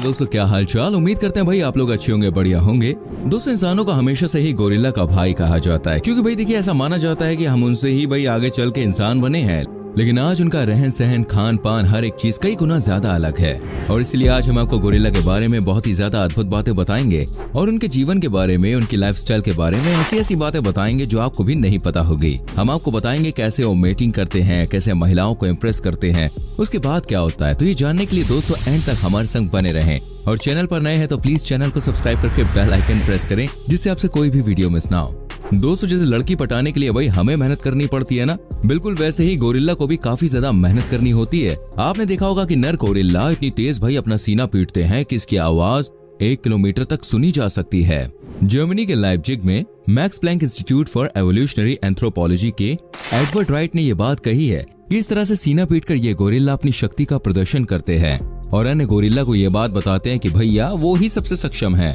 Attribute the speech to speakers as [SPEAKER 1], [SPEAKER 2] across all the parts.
[SPEAKER 1] दोस्तों, क्या हालचाल। उम्मीद करते हैं भाई आप लोग अच्छे होंगे, बढ़िया होंगे। दोस्तों, इंसानों को हमेशा से ही गोरिल्ला का भाई कहा जाता है, क्योंकि भाई देखिए ऐसा माना जाता है कि हम उनसे ही भाई आगे चल के इंसान बने हैं। लेकिन आज उनका रहन सहन, खान पान, हर एक चीज कई गुना ज्यादा अलग है। और इसलिए आज हम आपको गोरिल्ला के बारे में बहुत ही ज्यादा अद्भुत बातें बताएंगे और उनके जीवन के बारे में, उनकी लाइफस्टाइल के बारे में ऐसी ऐसी बातें बताएंगे जो आपको भी नहीं पता होगी। हम आपको बताएंगे कैसे वो मेटिंग करते हैं, कैसे महिलाओं को इम्प्रेस करते हैं, उसके बाद क्या होता है। तो ये जानने के लिए दोस्तों एंड तक हमारे संग बने रहें। और चैनल पर नए हैं तो प्लीज चैनल को सब्सक्राइब करके बेल आइकन प्रेस करें, जिससे आपसे कोई भी वीडियो मिस ना हो। दोस्तों, जैसे लड़की पटाने के लिए भाई हमें मेहनत करनी पड़ती है ना, बिल्कुल वैसे ही गोरिल्ला को भी काफी ज्यादा मेहनत करनी होती है। आपने देखा होगा कि नर गोरिल्ला इतनी तेज भाई अपना सीना पीटते हैं कि इसकी आवाज 1 किलोमीटर तक सुनी जा सकती है। जर्मनी के लाइप्जिग में Max Planck Institute for Evolutionary Anthropology के एडवर्ड राइट ने ये बात कही है कि इस तरह से सीना पीटकर ये गोरिल्ला अपनी शक्ति का प्रदर्शन करते हैं और अन्य गोरिल्ला को ये बात बताते हैं कि भैया वो ही सबसे सक्षम है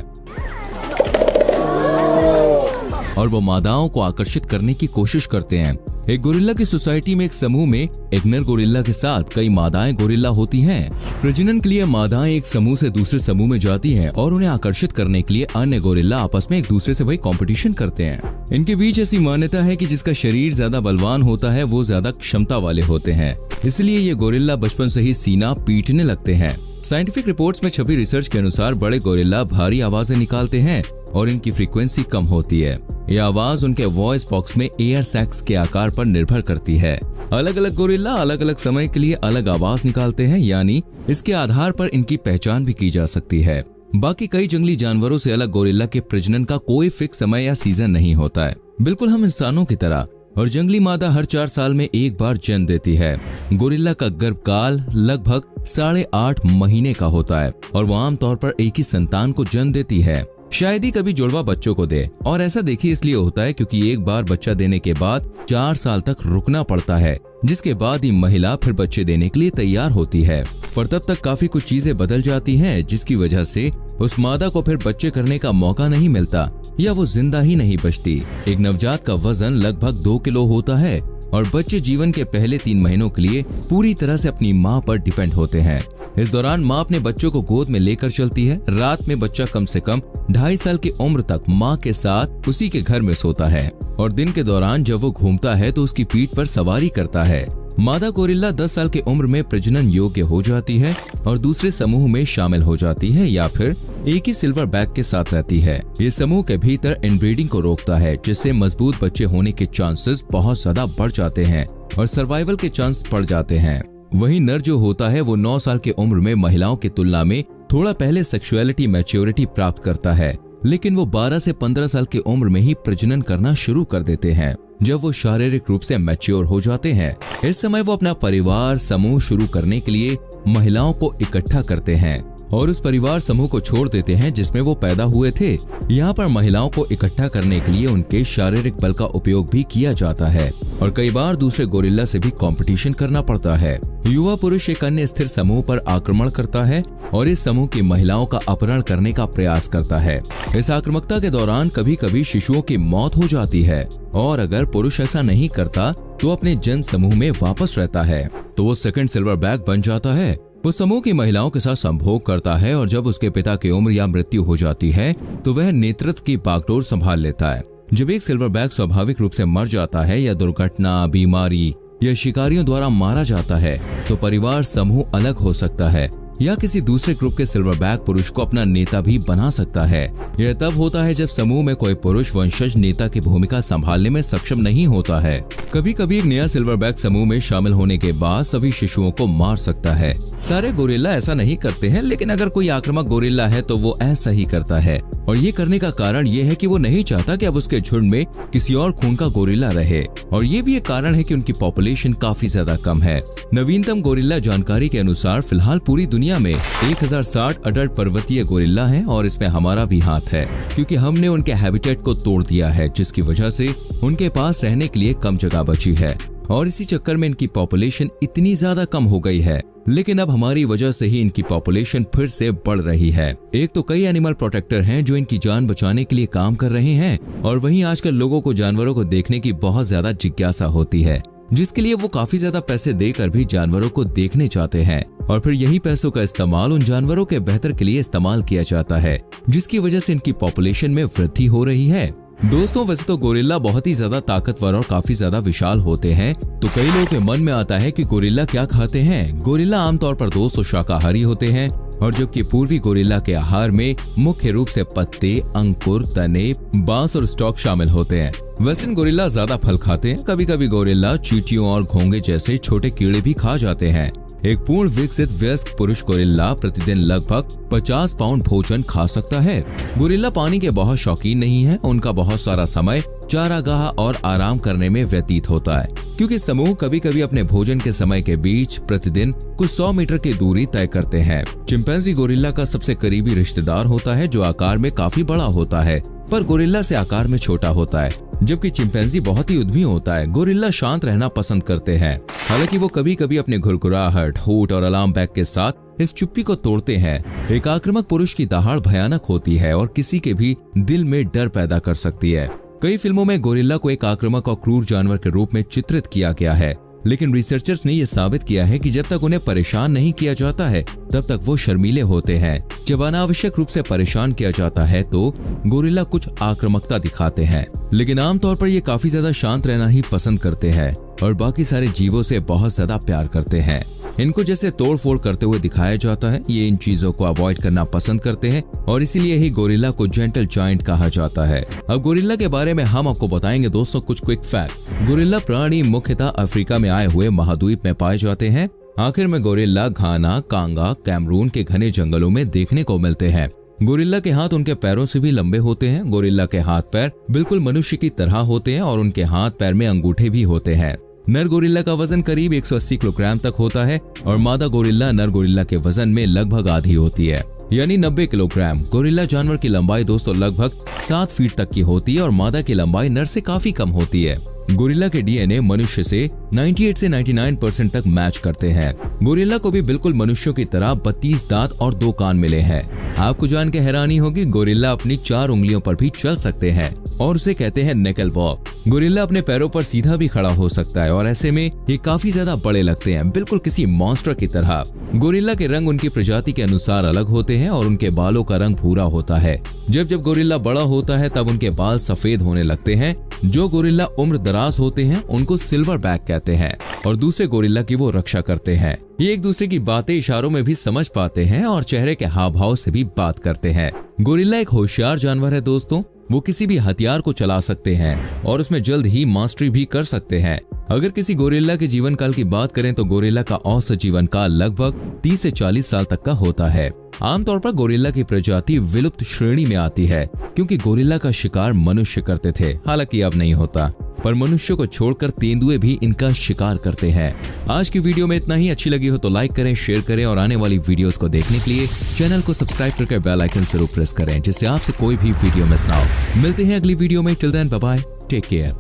[SPEAKER 1] और वो मादाओं को आकर्षित करने की कोशिश करते हैं। एक गोरिल्ला की सोसाइटी में एक समूह में एक नर गोरिल्ला के साथ कई मादाएं गोरिल्ला होती हैं। प्रजनन के लिए मादाएं एक समूह से दूसरे समूह में जाती हैं और उन्हें आकर्षित करने के लिए अन्य गोरिल्ला आपस में एक दूसरे से भाई कंपटीशन करते हैं। इनके बीच ऐसी मान्यता है कि जिसका शरीर ज्यादा बलवान होता है वो ज्यादा क्षमता वाले होते हैं, इसलिए ये गोरिल्ला बचपन से ही सीना पीटने लगते हैं। साइंटिफिक रिपोर्ट्स में छपी रिसर्च के अनुसार बड़े गोरिल्ला भारी आवाजें निकालते हैं और इनकी फ्रीक्वेंसी कम होती है। यह आवाज उनके वॉइस बॉक्स में एयर सैक्स के आकार पर निर्भर करती है। अलग अलग गोरिल्ला अलग अलग समय के लिए अलग आवाज निकालते हैं, यानी इसके आधार पर इनकी पहचान भी की जा सकती है। बाकी कई जंगली जानवरों से अलग गोरिल्ला के प्रजनन का कोई फिक्स समय या सीजन नहीं होता है, बिल्कुल हम इंसानों की तरह। और जंगली मादा हर 4 साल में एक बार जन्म देती है। गोरिल्ला का गर्भकाल लगभग 8.5 महीने का होता है और वो आमतौर पर एक ही संतान को जन्म देती है, शायद ही कभी जुड़वा बच्चों को दे। और ऐसा देखिए इसलिए होता है क्योंकि एक बार बच्चा देने के बाद 4 साल तक रुकना पड़ता है, जिसके बाद ही महिला फिर बच्चे देने के लिए तैयार होती है। पर तब तक काफी कुछ चीजें बदल जाती हैं, जिसकी वजह से उस मादा को फिर बच्चे करने का मौका नहीं मिलता या वो जिंदा ही नहीं बचती। एक नवजात का वजन लगभग 2 किलो होता है और बच्चे जीवन के पहले 3 महीनों के लिए पूरी तरह से अपनी माँ पर डिपेंड होते हैं। इस दौरान माँ अपने बच्चों को गोद में लेकर चलती है। रात में बच्चा कम से कम 2.5 साल की उम्र तक माँ के साथ उसी के घर में सोता है और दिन के दौरान जब वो घूमता है तो उसकी पीठ पर सवारी करता है। मादा गोरिल्ला 10 साल की उम्र में प्रजनन योग्य हो जाती है और दूसरे समूह में शामिल हो जाती है या फिर एक ही सिल्वर बैक के साथ रहती है। ये समूह के भीतर इनब्रीडिंग को रोकता है, जिससे मजबूत बच्चे होने के चांसेस बहुत ज्यादा बढ़ जाते हैं और सर्वाइवल के चांस बढ़ जाते हैं। वहीं नर जो होता है वो 9 साल की उम्र में महिलाओं की तुलना में थोड़ा पहले सेक्सुअलिटी मैच्योरिटी प्राप्त करता है, लेकिन वो 12 से 15 साल की उम्र में ही प्रजनन करना शुरू कर देते हैं, जब वो शारीरिक रूप से मैच्योर हो जाते हैं। इस समय वो अपना परिवार समूह शुरू करने के लिए महिलाओं को इकट्ठा करते हैं और उस परिवार समूह को छोड़ देते हैं जिसमें वो पैदा हुए थे। यहाँ पर महिलाओं को इकट्ठा करने के लिए उनके शारीरिक बल का उपयोग भी किया जाता है और कई बार दूसरे गोरिल्ला से भी कंपटीशन करना पड़ता है। युवा पुरुष एक अन्य स्थिर समूह पर आक्रमण करता है और इस समूह की महिलाओं का अपहरण करने का प्रयास करता है। इस आक्रामकता के दौरान कभी कभी शिशुओं की मौत हो जाती है और अगर पुरुष ऐसा नहीं करता तो अपने जन्म समूह में वापस रहता है तो वो सेकंड सिल्वर बैक बन जाता है। वो समूह की महिलाओं के साथ संभोग करता है और जब उसके पिता की उम्र या मृत्यु हो जाती है तो वह नेतृत्व की बागडोर संभाल लेता है। जब एक सिल्वर बैक स्वाभाविक रूप से मर जाता है या दुर्घटना, बीमारी या शिकारियों द्वारा मारा जाता है तो परिवार समूह अलग हो सकता है या किसी दूसरे ग्रुप के सिल्वर बैक पुरुष को अपना नेता भी बना सकता है। यह तब होता है जब समूह में कोई पुरुष वंशज नेता की भूमिका संभालने में सक्षम नहीं होता है। कभी कभी एक नया सिल्वर बैक समूह में शामिल होने के बाद सभी शिशुओं को मार सकता है। सारे गोरिल्ला ऐसा नहीं करते हैं, लेकिन अगर कोई आक्रामक गोरिल्ला है तो वो ऐसा ही करता है और ये करने का कारण ये है कि वो नहीं चाहता कि अब उसके झुंड में किसी और खून का गोरिल्ला रहे और ये भी एक कारण है कि उनकी पॉपुलेशन काफी ज्यादा कम है। नवीनतम गोरिल्ला जानकारी के अनुसार फिलहाल पूरी दुनिया में 1060 अडल्ट पर्वतीय गोरिल्ला हैं और इसमें हमारा भी हाथ है, क्योंकि हमने उनके हैबिटेट को तोड़ दिया है, जिसकी वजह से उनके पास रहने के लिए कम जगह बची है और इसी चक्कर में इनकी पॉपुलेशन इतनी ज्यादा कम हो गई है। लेकिन अब हमारी वजह से ही इनकी पॉपुलेशन फिर से बढ़ रही है। एक तो कई एनिमल प्रोटेक्टर हैं जो इनकी जान बचाने के लिए काम कर रहे हैं और वहीं आजकल लोगों को जानवरों को देखने की बहुत ज्यादा जिज्ञासा होती है। जिसके लिए वो काफी ज्यादा पैसे देकर भी जानवरों को देखने जाते हैं और फिर यही पैसों का इस्तेमाल उन जानवरों के बेहतर के लिए इस्तेमाल किया जाता है, जिसकी वजह से इनकी पॉपुलेशन में वृद्धि हो रही है। दोस्तों, वैसे तो गोरिल्ला बहुत ही ज्यादा ताकतवर और काफी ज्यादा विशाल होते हैं, तो कई लोगों के मन में आता है कि गोरिल्ला क्या खाते हैं। गोरिल्ला आमतौर पर दोस्तों शाकाहारी होते हैं, और जबकि पूर्वी गोरिल्ला के आहार में मुख्य रूप से पत्ते, अंकुर, तने, बांस और स्टॉक शामिल होते हैं। वेस्टर्न गोरिल्ला ज्यादा फल खाते हैं। कभी कभी गोरिल्ला चींटियों और घोंगे जैसे छोटे कीड़े भी खा जाते हैं। एक पूर्ण विकसित वयस्क पुरुष गोरिल्ला प्रतिदिन लगभग 50 पाउंड भोजन खा सकता है। गोरिल्ला पानी के बहुत शौकीन नहीं है। उनका बहुत सारा समय चारागाह और आराम करने में व्यतीत होता है, क्योंकि समूह कभी कभी अपने भोजन के समय के बीच प्रतिदिन कुछ 100 मीटर की दूरी तय करते हैं। चिंपैंजी गोरिल्ला का सबसे करीबी रिश्तेदार होता है, जो आकार में काफी बड़ा होता है, पर गोरिल्ला से आकार में छोटा होता है। जबकि चिंपैंजी बहुत ही उद्यमी होता है। गोरिल्ला शांत रहना पसंद करते हैं। हालांकि वो कभी कभी अपने घुरघुराहट, होठ और अलार्म बैग के साथ इस चुप्पी को तोड़ते हैं। एक आक्रामक पुरुष की दहाड़ भयानक होती है और किसी के भी दिल में डर पैदा कर सकती है। कई फिल्मों में गोरिल्ला को एक आक्रामक और क्रूर जानवर के रूप में चित्रित किया गया है, लेकिन रिसर्चर्स ने यह साबित किया है कि जब तक उन्हें परेशान नहीं किया जाता है तब तक वो शर्मीले होते हैं। जब अनावश्यक रूप से परेशान किया जाता है तो गोरिल्ला कुछ आक्रामकता दिखाते हैं, लेकिन आमतौर पर ये काफी ज्यादा शांत रहना ही पसंद करते हैं और बाकी सारे जीवों से बहुत ज्यादा प्यार करते हैं। इनको जैसे तोड़ फोड़ करते हुए दिखाया जाता है, ये इन चीजों को अवॉइड करना पसंद करते हैं और इसीलिए ही गोरिल्ला को जेंटल जायंट कहा जाता है। अब गोरिल्ला के बारे में हम आपको बताएंगे दोस्तों कुछ क्विक फैक्ट। गोरिल्ला प्राणी मुख्यतः अफ्रीका में आए हुए महाद्वीप में पाए जाते हैं। आखिर में गोरिल्ला घाना, कांगा, कैमरून के घने जंगलों में देखने को मिलते हैं। गोरिल्ला के हाथ उनके पैरों से भी लंबे होते हैं। गोरिल्ला के हाथ पैर बिल्कुल मनुष्य की तरह होते हैं और उनके हाथ पैर में अंगूठे भी होते हैं। नर गोरिल्ला का वजन करीब 180 किलोग्राम तक होता है और मादा गोरिल्ला नर गोरिल्ला के वजन में लगभग आधी होती है, यानी 90 किलोग्राम। गोरिल्ला जानवर की लंबाई दोस्तों लगभग 7 फीट तक की होती है और मादा की लंबाई नर से काफी कम होती है। गोरिल्ला के डीएनए मनुष्य से 98 से 99% तक मैच करते हैं। गोरिल्ला को भी बिल्कुल मनुष्यों की तरह 32 दांत और 2 कान मिले हैं। आपको जान के हैरानी होगी, गोरिल्ला अपनी 4 उंगलियों पर भी चल सकते हैं और उसे कहते हैं नेकल वॉक। गोरिल्ला अपने पैरों पर सीधा भी खड़ा हो सकता है और ऐसे में ये काफी ज्यादा बड़े लगते हैं, बिल्कुल किसी मॉन्स्टर की तरह। गोरिल्ला के रंग उनकी प्रजाति के अनुसार अलग होते हैं और उनके बालों का रंग भूरा होता है। जब गोरिल्ला बड़ा होता है तब उनके बाल सफेद होने लगते हैं। जो गोरिल्ला उम्र दराज होते हैं उनको सिल्वर बैक कहते हैं और दूसरे गोरिल्ला की वो रक्षा करते हैं। ये एक दूसरे की बातें इशारों में भी समझ पाते हैं और चेहरे के हाव भाव से भी बात करते हैं। गोरिल्ला एक होशियार जानवर है दोस्तों। वो किसी भी हथियार को चला सकते हैं और उसमें जल्द ही मास्टरी भी कर सकते हैं। अगर किसी गोरिल्ला के जीवन काल की बात करें तो गोरिल्ला का औसत जीवन काल लगभग 30 से 40 साल तक का होता है। आमतौर पर गोरिल्ला की प्रजाति विलुप्त श्रेणी में आती है, क्योंकि गोरिल्ला का शिकार मनुष्य करते थे। हालांकि अब नहीं होता, पर मनुष्यों को छोड़कर तेंदुए भी इनका शिकार करते हैं। आज की वीडियो में इतना ही। अच्छी लगी हो तो लाइक करें, शेयर करें और आने वाली वीडियोस को देखने के लिए चैनल को सब्सक्राइब करके बेल आइकन जरूर प्रेस करें, जिससे आपसे कोई भी वीडियो मिस ना हो। मिलते हैं अगली वीडियो में। Till then bye bye, take care.